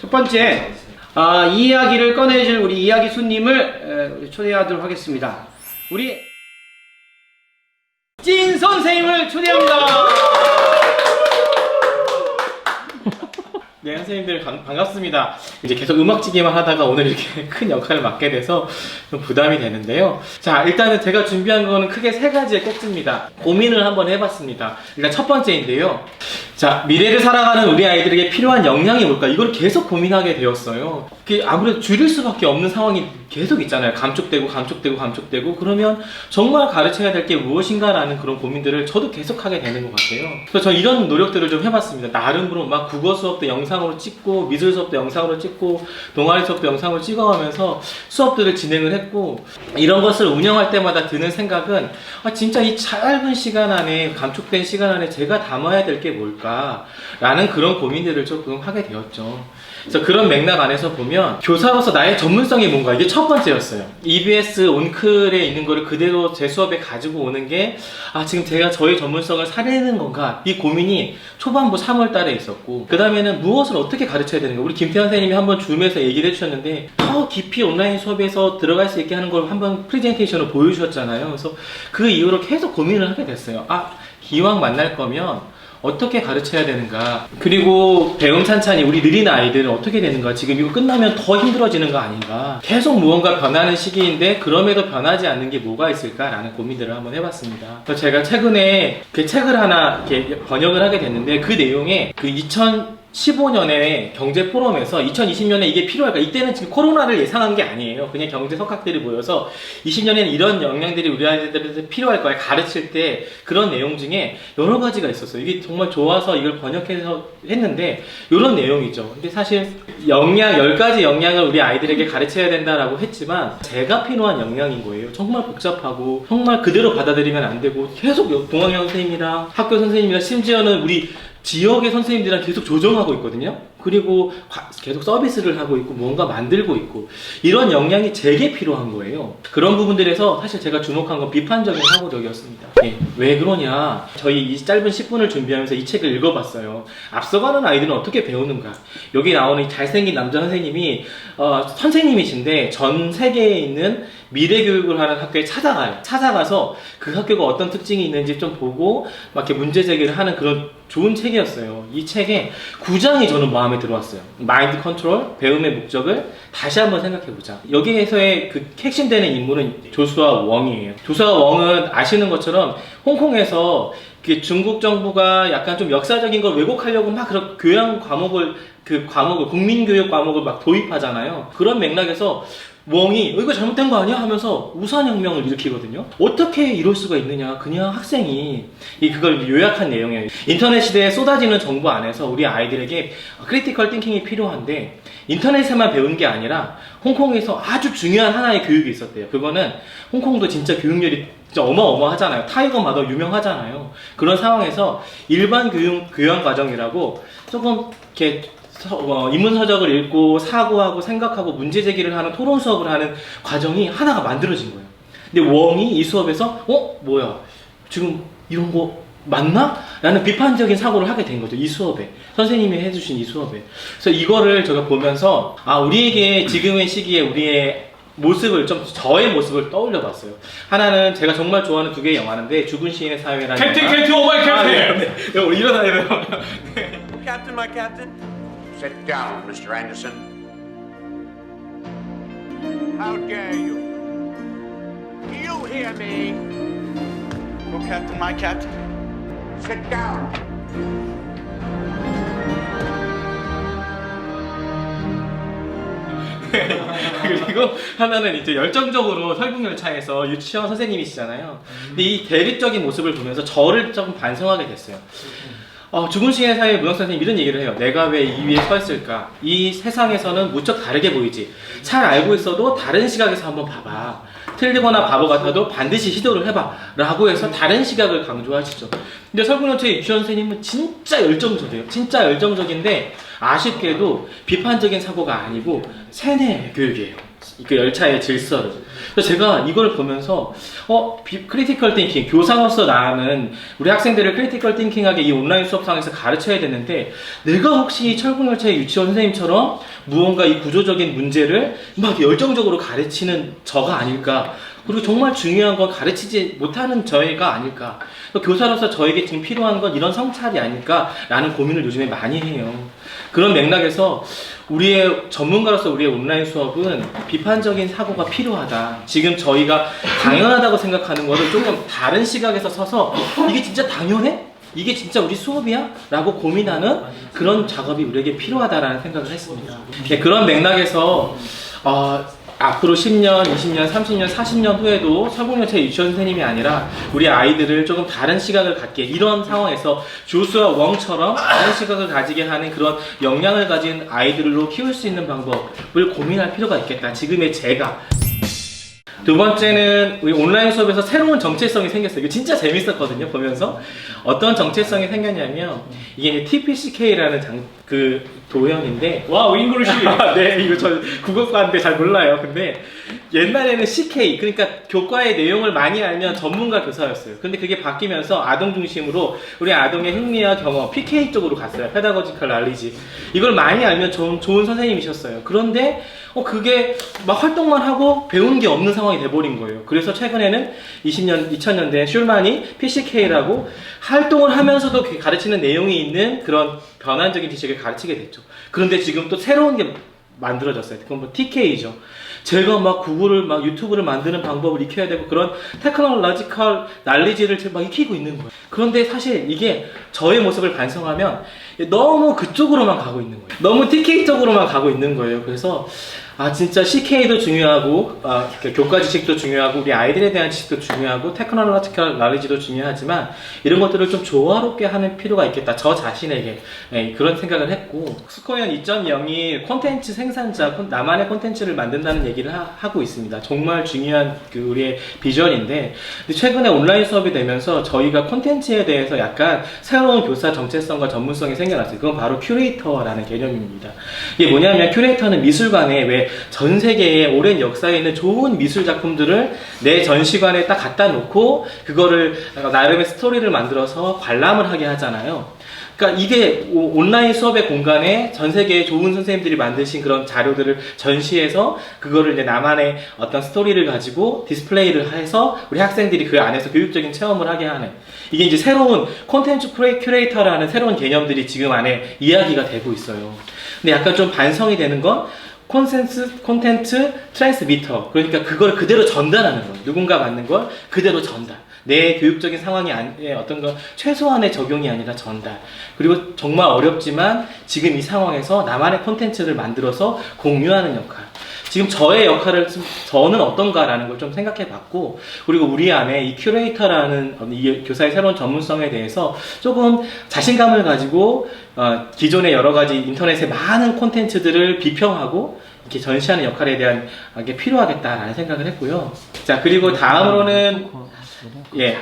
첫 번째, 이 이야기를 꺼내줄 우리 이야기 손님을 초대하도록 하겠습니다. 우리 찐 선생님을 초대합니다. 네, 선생님들 반갑습니다. 이제 계속 음악지기만 하다가 오늘 이렇게 큰 역할을 맡게 돼서 좀 부담이 되는데요. 자, 일단은 제가 준비한 거는 크게 세 가지의 꼭지입니다. 고민을 한번 해봤습니다. 일단 첫 번째인데요. 자, 미래를 살아가는 우리 아이들에게 필요한 역량이 뭘까? 이걸 계속 고민하게 되었어요. 아무래도 줄일 수밖에 없는 상황이 계속 있잖아요. 감축되고 그러면 정말 가르쳐야 될 게 무엇인가라는 그런 고민들을 저도 계속 하게 되는 것 같아요. 그래서 저 이런 노력들을 좀 해봤습니다. 나름으로 막 국어 수업도 영상으로 찍고, 미술 수업도 영상으로 찍고, 동아리 수업도 영상으로 찍어가면서 수업들을 진행을 했고, 이런 것을 운영할 때마다 드는 생각은 진짜 이 짧은 시간 안에, 감축된 시간 안에 제가 담아야 될 게 뭘까 라는 그런 고민들을 조금 하게 되었죠. 그래서 그런 맥락 안에서 보면 교사로서 나의 전문성이 뭔가, 이게 첫 번째였어요. EBS 온클에 있는 거를 그대로 제 수업에 가지고 오는 게 지금 제가 저의 전문성을 살리는 건가, 이 고민이 초반부 3월 달에 있었고, 그 다음에는 무엇을 어떻게 가르쳐야 되는가. 우리 김태환 선생님이 한번 줌에서 얘기를 해주셨는데 더 깊이 온라인 수업에서 들어갈 수 있게 하는 걸 한번 프레젠테이션으로 보여주셨잖아요. 그래서 그 이후로 계속 고민을 하게 됐어요. 기왕 만날 거면 어떻게 가르쳐야 되는가, 그리고 배움 찬찬히 우리 느린 아이들은 어떻게 되는가, 지금 이거 끝나면 더 힘들어지는 거 아닌가, 계속 무언가 변하는 시기인데 그럼에도 변하지 않는 게 뭐가 있을까라는 고민들을 한번 해봤습니다. 그래서 제가 최근에 그 책을 하나 이렇게 번역을 하게 됐는데, 그 내용에 그 2015년에 경제 포럼에서 2020년에 이게 필요할까? 이때는 지금 코로나를 예상한 게 아니에요. 그냥 경제 석학들이 모여서 20년에는 이런 역량들이 우리 아이들한테 필요할 거야, 가르칠 때. 그런 내용 중에 여러 가지가 있었어요. 이게 정말 좋아서 이걸 번역해서 했는데 이런 내용이죠. 근데 사실 역량, 10가지 역량을 우리 아이들에게 가르쳐야 된다라고 했지만 제가 필요한 역량인 거예요. 정말 복잡하고 정말 그대로 받아들이면 안 되고, 계속 동학영 선생님이랑 학교 선생님이랑 심지어는 우리 지역의 선생님들이랑 계속 조정하고 있거든요. 그리고 계속 서비스를 하고 있고 뭔가 만들고 있고, 이런 역량이 제게 필요한 거예요. 그런 부분들에서 사실 제가 주목한 건 비판적인 사고력이었습니다. 왜 그러냐, 저희 이 짧은 10분을 준비하면서 이 책을 읽어봤어요. 앞서가는 아이들은 어떻게 배우는가. 여기 나오는 이 잘생긴 남자 선생님이 선생님이신데 전 세계에 있는 미래 교육을 하는 학교에 찾아가서 그 학교가 어떤 특징이 있는지 좀 보고 막 이렇게 문제 제기를 하는 그런 좋은 책이었어요. 이 책의 9장이 저는 마음에 들어왔어요. 마인드 컨트롤, 배움의 목적을 다시 한번 생각해보자. 여기에서의 그 핵심되는 인물은 조슈아 웡이에요. 조슈아 웡은 아시는 것처럼 홍콩에서 중국 정부가 약간 좀 역사적인 걸 왜곡하려고 막 그런 교양 과목을, 국민교육 과목을 막 도입하잖아요. 그런 맥락에서 웡이 이거 잘못된 거 아니야? 하면서 우산혁명을 일으키거든요. 어떻게 이럴 수가 있느냐. 그냥 학생이 그걸 요약한 내용이에요. 인터넷 시대에 쏟아지는 정보 안에서 우리 아이들에게 크리티컬 띵킹이 필요한데, 인터넷에만 배운 게 아니라 홍콩에서 아주 중요한 하나의 교육이 있었대요. 그거는 홍콩도 진짜 교육열이 진짜 어마어마하잖아요. 타이거마더 유명하잖아요. 그런 상황에서 일반 교양 과정이라고 조금 이렇게 인문서적을 읽고 사고하고 생각하고 문제 제기를 하는 토론 수업을 하는 과정이 하나가 만들어진 거예요. 근데 웡이 이 수업에서 뭐야, 지금 이런 거 맞나? 라는 비판적인 사고를 하게 된 거죠. 이 수업에, 선생님이 해주신 이 수업에. 그래서 이거를 제가 보면서 우리에게 지금의 시기에 우리의 모습을 저의 모습을 떠올려 봤어요. 하나는 제가 정말 좋아하는 2개의 영화인데, 죽은 시인의 사회라는 캡틴 오마이 캡틴. 네. 일어나야 돼요. Captain, my captain. Sit down, Mr. Anderson. How dare you? Do you hear me? Oh, Captain, my captain. Sit down. 그리고 하나는 이제 열정적으로 설국열차에서 유치원 선생님이시잖아요. 근데 이 대립적인 모습을 보면서 저를 조금 반성하게 됐어요. 죽은 시인의 사회 문학 선생님이 이런 얘기를 해요. 내가 왜 이 위에 서 있을까? 이 세상에서는 무척 다르게 보이지. 잘 알고 있어도 다른 시각에서 한번 봐봐. 틀리거나 바보 같아도 반드시 시도를 해봐. 라고 해서 다른 시각을 강조하시죠. 근데 설국열차의 유치원 선생님은 진짜 열정적이에요. 진짜 열정적인데 아쉽게도 비판적인 사고가 아니고 세뇌 교육이에요. 그 열차의 질서를. 그래서 제가 이걸 보면서 크리티컬 띵킹, 교사로서 나는 우리 학생들을 크리티컬 띵킹하게 이 온라인 수업상에서 가르쳐야 되는데 내가 혹시 철국열차의 유치원 선생님처럼 무언가 이 구조적인 문제를 막 열정적으로 가르치는 저가 아닐까. 그리고 정말 중요한 건 가르치지 못하는 저희가 아닐까. 교사로서 저에게 지금 필요한 건 이런 성찰이 아닐까라는 고민을 요즘에 많이 해요. 그런 맥락에서 우리의 전문가로서 우리의 온라인 수업은 비판적인 사고가 필요하다. 지금 저희가 당연하다고 생각하는 것을 조금 다른 시각에서 서서 이게 진짜 당연해? 이게 진짜 우리 수업이야? 라고 고민하는 그런 작업이 우리에게 필요하다라는 생각을 했습니다. 그런 맥락에서 앞으로 10년, 20년, 30년, 40년 후에도 철국열차 유치원 선생님이 아니라 우리 아이들을 조금 다른 시각을 갖게, 이런 상황에서 조수와 웡처럼 다른 시각을 가지게 하는 그런 역량을 가진 아이들로 키울 수 있는 방법을 고민할 필요가 있겠다. 지금의 제가. 두 번째는 우리 온라인 수업에서 새로운 정체성이 생겼어요. 이거 진짜 재밌었거든요, 보면서. 어떤 정체성이 생겼냐면, 이게 TPCK라는 도형인데. 와우, 잉글리시! 네, 이거 저 국어과인데 잘 몰라요. 근데 옛날에는 CK, 그러니까 교과의 내용을 많이 알면 전문가 교사였어요. 근데 그게 바뀌면서 아동 중심으로 우리 아동의 흥미와 경험, PK 쪽으로 갔어요. 페다고지컬 날리지. 이걸 많이 알면 좋은 선생님이셨어요. 그런데 그게 막 활동만 하고 배운 게 없는 상황이 돼버린 거예요. 그래서 최근에는 2000년대에 슐만이 PCK라고 활동을 하면서도 가르치는 내용이 있는 그런 변환적인 지식을 가르치게 됐죠. 그런데 지금 또 새로운 게 만들어졌어요. 그건 뭐 TK죠. 제가 막 구글을 막 유튜브를 만드는 방법을 익혀야 되고 그런 테크놀로지컬 날리지를 막 익히고 있는 거예요. 그런데 사실 이게 저의 모습을 반성하면 너무 그쪽으로만 가고 있는 거예요. 너무 TK 쪽으로만 가고 있는 거예요. 그래서 진짜 CK도 중요하고 교과 지식도 중요하고 우리 아이들에 대한 지식도 중요하고 테크놀로지컬 날리지도 중요하지만 이런 것들을 좀 조화롭게 하는 필요가 있겠다. 저 자신에게 그런 생각을 했고, 스코이언 2.0이 콘텐츠 생산자, 나만의 콘텐츠를 만든다는 얘기를 하고 있습니다. 정말 중요한 우리의 비전인데, 최근에 온라인 수업이 되면서 저희가 콘텐츠에 대해서 약간 새로운 교사 정체성과 전문성이 생겨났어요. 그건 바로 큐레이터라는 개념입니다. 이게 뭐냐면, 큐레이터는 미술관에 왜 전 세계의 오랜 역사에 있는 좋은 미술 작품들을 내 전시관에 딱 갖다 놓고 그거를 나름의 스토리를 만들어서 관람을 하게 하잖아요. 그러니까 이게 온라인 수업의 공간에 전 세계의 좋은 선생님들이 만드신 그런 자료들을 전시해서 그거를 이제 나만의 어떤 스토리를 가지고 디스플레이를 해서 우리 학생들이 그 안에서 교육적인 체험을 하게 하는, 이게 이제 새로운 콘텐츠 큐레이터라는 새로운 개념들이 지금 안에 이야기가 되고 있어요. 근데 약간 좀 반성이 되는 건 콘텐츠 트랜스미터, 그러니까 그걸 그대로 전달하는 거, 누군가 받는 걸 그대로 전달, 내 교육적인 상황이 어떤 거 최소한의 적용이 아니라 전달. 그리고 정말 어렵지만 지금 이 상황에서 나만의 콘텐츠를 만들어서 공유하는 역할. 지금 저의 역할을 저는 어떤가라는 걸 좀 생각해 봤고, 그리고 우리 안에 이 큐레이터라는 이 교사의 새로운 전문성에 대해서 조금 자신감을 가지고 기존의 여러 가지 인터넷의 많은 콘텐츠들을 비평하고 이렇게 전시하는 역할에 대한 게 필요하겠다라는 생각을 했고요. 자, 그리고 다음으로는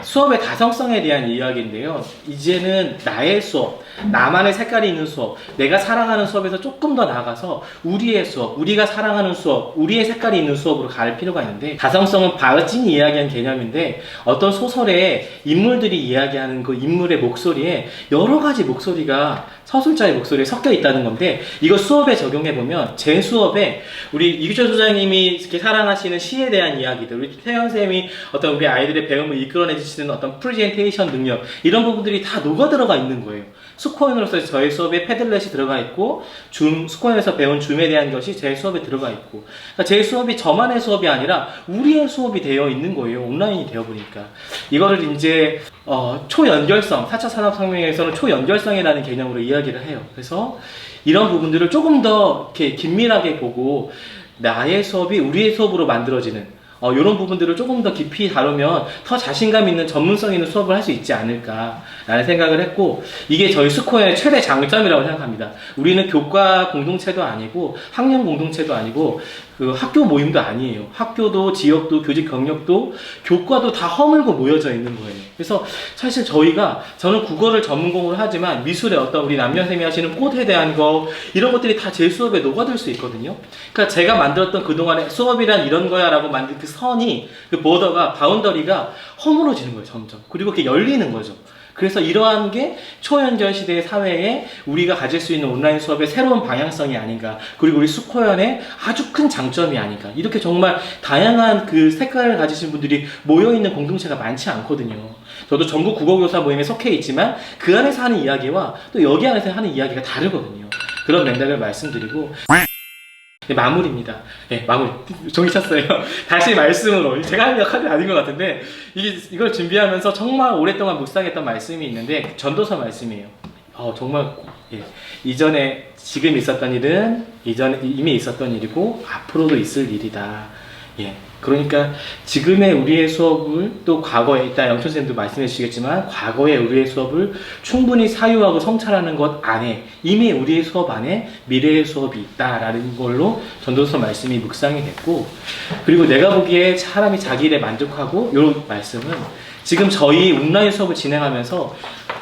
수업의 다성성에 대한 이야기인데요. 이제는 나의 수업, 나만의 색깔이 있는 수업, 내가 사랑하는 수업에서 조금 더 나아가서 우리의 수업, 우리가 사랑하는 수업, 우리의 색깔이 있는 수업으로 갈 필요가 있는데, 다성성은 바흐진이 이야기한 개념인데, 어떤 소설에 인물들이 이야기하는 그 인물의 목소리에 여러 가지 목소리가 서술자의 목소리에 섞여 있다는 건데, 이거 수업에 적용해보면 제 수업에 우리 이규철 소장님이 이렇게 사랑하시는 시에 대한 이야기들, 우리 태연쌤이 어떤 우리 아이들의 배움을 이끌어내주시는 어떤 프레젠테이션 능력, 이런 부분들이 다 녹아들어가 있는 거예요. 스코인으로서 저의 수업에 패들렛이 들어가 있고, 스코인에서 배운 줌에 대한 것이 제 수업에 들어가 있고, 그러니까 제 수업이 저만의 수업이 아니라 우리의 수업이 되어 있는 거예요. 온라인이 되어 보니까. 이거를 이제 초연결성, 4차 산업혁명에서는 초연결성이라는 개념으로 이야기를 해요. 그래서 이런 부분들을 조금 더 이렇게 긴밀하게 보고 나의 수업이 우리의 수업으로 만들어지는 이런 부분들을 조금 더 깊이 다루면 더 자신감 있는 전문성 있는 수업을 할 수 있지 않을까라는 생각을 했고, 이게 저희 스코어의 최대 장점이라고 생각합니다. 우리는 교과 공동체도 아니고 학년 공동체도 아니고 그 학교 모임도 아니에요. 학교도 지역도 교직 경력도 교과도 다 허물고 모여져 있는 거예요. 그래서 사실 저는 국어를 전문공으로 하지만 미술의 어떤 우리 남녀쌤이 하시는 꽃에 대한 거 이런 것들이 다 제 수업에 녹아들 수 있거든요. 그러니까 제가 만들었던 그동안의 수업이란 이런 거야 라고 만든 그 선이, 그 보더가, 바운더리가 허물어지는 거예요, 점점. 그리고 그게 열리는 거죠. 그래서 이러한 게 초연결 시대의 사회에 우리가 가질 수 있는 온라인 수업의 새로운 방향성이 아닌가, 그리고 우리 수코연의 아주 큰 장점이 아닌가. 이렇게 정말 다양한 그 색깔을 가지신 분들이 모여있는 공동체가 많지 않거든요. 저도 전국 국어교사 모임에 속해 있지만 그 안에서 하는 이야기와 또 여기 안에서 하는 이야기가 다르거든요. 그런 맥락을 말씀드리고 네, 마무리입니다. 네, 마무리. 종이 찼어요. 다시 말씀으로. 제가 하는 역할이 아닌 것 같은데, 이걸 준비하면서 정말 오랫동안 묵상했던 말씀이 있는데, 전도서 말씀이에요. 정말, 예. 이전에, 지금 있었던 일은, 이전에 이미 있었던 일이고, 앞으로도 있을 일이다. 예. 그러니까, 지금의 우리의 수업을, 또 과거에, 이따 영천쌤도 말씀해 주시겠지만, 과거의 우리의 수업을 충분히 사유하고 성찰하는 것 안에, 이미 우리의 수업 안에 미래의 수업이 있다라는 걸로 전도서 말씀이 묵상이 됐고, 그리고 내가 보기에 사람이 자기 일에 만족하고, 이런 말씀은 지금 저희 온라인 수업을 진행하면서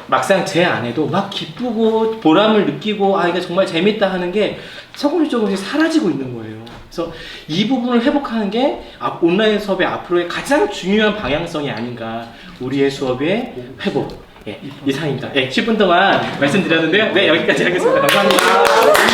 막상 제 안에도 막 기쁘고 보람을 느끼고 이게 정말 재밌다 하는 게 조금씩 사라지고 있는 거예요. 그래서 이 부분을 회복하는 게 온라인 수업의 앞으로의 가장 중요한 방향성이 아닌가. 우리의 수업의 회복. 예, 이상입니다. 예, 10분 동안 말씀드렸는데요. 네, 여기까지 하겠습니다. 감사합니다.